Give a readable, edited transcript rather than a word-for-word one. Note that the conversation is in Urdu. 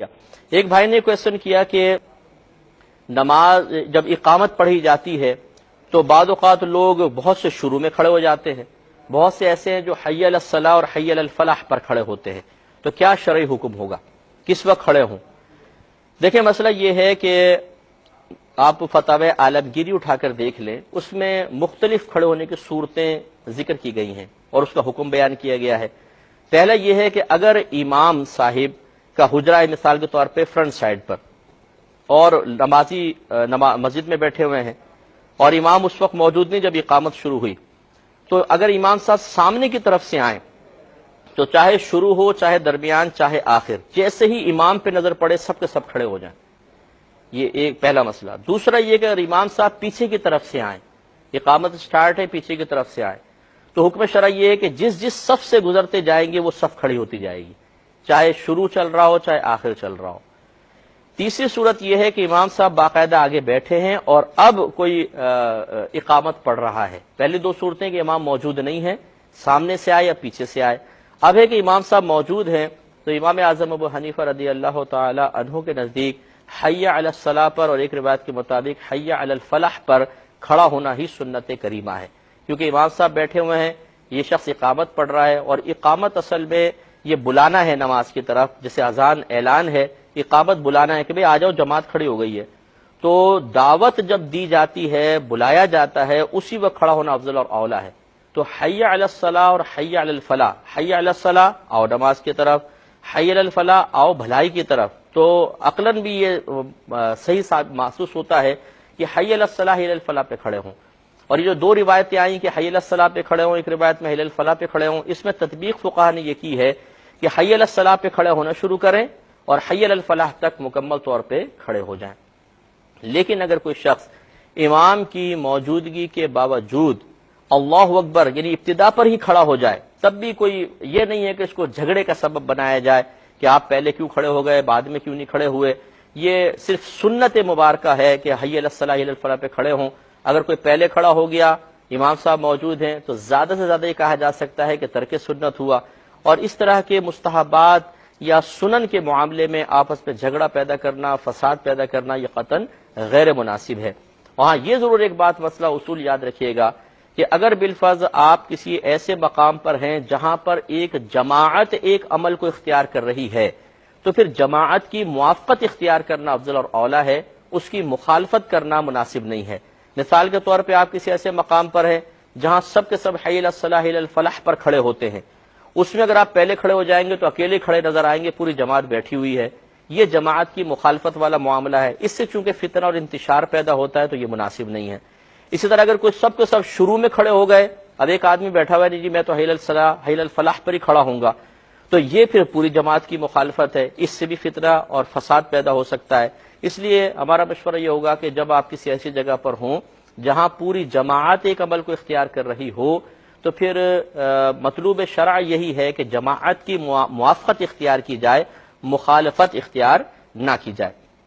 ایک بھائی نے کویسچن کیا کہ نماز جب اقامت پڑھی جاتی ہے تو بعض اوقات لوگ بہت سے شروع میں کھڑے ہو جاتے ہیں، بہت سے ایسے ہیں جو حی علی الصلاح اور حی علی الفلاح پر کھڑے ہوتے ہیں، تو کیا شرعی حکم ہوگا، کس وقت کھڑے ہوں؟ دیکھیں مسئلہ یہ ہے کہ آپ فتاوی عالمگیری اٹھا کر دیکھ لیں، اس میں مختلف کھڑے ہونے کی صورتیں ذکر کی گئی ہیں اور اس کا حکم بیان کیا گیا ہے۔ پہلا یہ ہے کہ اگر امام صاحب کا حجرہ ہے مثال کے طور پہ فرنٹ سائڈ پر اور نمازی مسجد میں بیٹھے ہوئے ہیں اور امام اس وقت موجود نہیں جب اقامت شروع ہوئی، تو اگر امام صاحب سامنے کی طرف سے آئیں تو چاہے شروع ہو چاہے درمیان چاہے آخر، جیسے ہی امام پہ نظر پڑے سب کے سب کھڑے ہو جائیں۔ یہ ایک پہلا مسئلہ۔ دوسرا یہ کہ اگر امام صاحب پیچھے کی طرف سے آئیں، اقامت سٹارٹ ہے پیچھے کی طرف سے آئیں، تو حکم شرع یہ ہے کہ جس صف سے گزرتے جائیں گے وہ صف کھڑی ہوتی جائے گی، چاہے شروع چل رہا ہو چاہے آخر چل رہا ہو۔ تیسری صورت یہ ہے کہ امام صاحب باقاعدہ آگے بیٹھے ہیں اور اب کوئی اقامت پڑھ رہا ہے۔ پہلی دو صورتیں کہ امام موجود نہیں ہیں، سامنے سے آئے یا پیچھے سے آئے۔ اب ہے کہ امام صاحب موجود ہیں تو امام اعظم ابو حنیفہ رضی اللہ تعالی عنہ کے نزدیک حی علی الصلاح پر اور ایک روایت کے مطابق حی علی الفلاح پر کھڑا ہونا ہی سنت کریمہ ہے، کیونکہ امام صاحب بیٹھے ہوئے ہیں، یہ شخص اقامت پڑھ رہا ہے، اور اقامت اصل میں یہ بلانا ہے نماز کی طرف، جسے اذان اعلان ہے، اقامت بلانا ہے کہ بھئی آ جاؤ جماعت کھڑی ہو گئی ہے۔ تو دعوت جب دی جاتی ہے، بلایا جاتا ہے، اسی وقت کھڑا ہونا افضل اور اولا ہے۔ تو حی علی الصلاح اور حی علی الفلاح، حی علی الصلاح آؤ نماز کی طرف، حی علی الفلاح آؤ بھلائی کی طرف، تو عقلاً بھی یہ صحیح محسوس ہوتا ہے کہ حی علی الصلاح حی علی الفلاح پہ کھڑے ہوں۔ اور یہ جو دو روایتیں آئیں کہ حی علی الصلاح پہ کھڑے ہوں، ایک روایت میں حی علی الفلاح پہ کھڑے ہوں، اس میں تطبیق فقہا نے یہ کی ہے کہ حی علی الصلاح پہ کھڑے ہونا شروع کریں اور حی علی الفلاح تک مکمل طور پہ کھڑے ہو جائیں۔ لیکن اگر کوئی شخص امام کی موجودگی کے باوجود اللہ اکبر یعنی ابتدا پر ہی کھڑا ہو جائے، تب بھی کوئی یہ نہیں ہے کہ اس کو جھگڑے کا سبب بنایا جائے کہ آپ پہلے کیوں کھڑے ہو گئے بعد میں کیوں نہیں کھڑے ہوئے۔ یہ صرف سنت مبارکہ ہے کہ حی علی الصلاح حی علی الفلاح پہ کھڑے ہوں۔ اگر کوئی پہلے کھڑا ہو گیا، امام صاحب موجود ہیں، تو زیادہ سے زیادہ یہ کہا جا سکتا ہے کہ ترک سنت ہوا، اور اس طرح کے مستحبات یا سنن کے معاملے میں آپس میں جھگڑا پیدا کرنا، فساد پیدا کرنا یہ قطعاً غیر مناسب ہے۔ وہاں یہ ضرور ایک بات مسئلہ اصول یاد رکھیے گا کہ اگر بالفرض آپ کسی ایسے مقام پر ہیں جہاں پر ایک جماعت ایک عمل کو اختیار کر رہی ہے، تو پھر جماعت کی موافقت اختیار کرنا افضل اور اولا ہے، اس کی مخالفت کرنا مناسب نہیں ہے۔ مثال کے طور پہ آپ کسی ایسے مقام پر ہیں جہاں سب کے سب حی علی الصلاح حی علی الفلاح پر کھڑے ہوتے ہیں، اس میں اگر آپ پہلے کھڑے ہو جائیں گے تو اکیلے کھڑے نظر آئیں گے، پوری جماعت بیٹھی ہوئی ہے، یہ جماعت کی مخالفت والا معاملہ ہے، اس سے چونکہ فتنہ اور انتشار پیدا ہوتا ہے تو یہ مناسب نہیں ہے۔ اسی طرح اگر کوئی سب کے سب شروع میں کھڑے ہو گئے، اب ایک آدمی بیٹھا ہوا ہے نہیں جی میں تو حی علی الصلاح حی علی الفلاح پر ہی کھڑا ہوں گا، تو یہ پھر پوری جماعت کی مخالفت ہے، اس سے بھی فتنہ اور فساد پیدا ہو سکتا ہے۔ اس لیے ہمارا مشورہ یہ ہوگا کہ جب آپ کسی ایسی جگہ پر ہوں جہاں پوری جماعت ایک عمل کو اختیار کر رہی ہو، تو پھر مطلوب شرع یہی ہے کہ جماعت کی موافقت اختیار کی جائے، مخالفت اختیار نہ کی جائے۔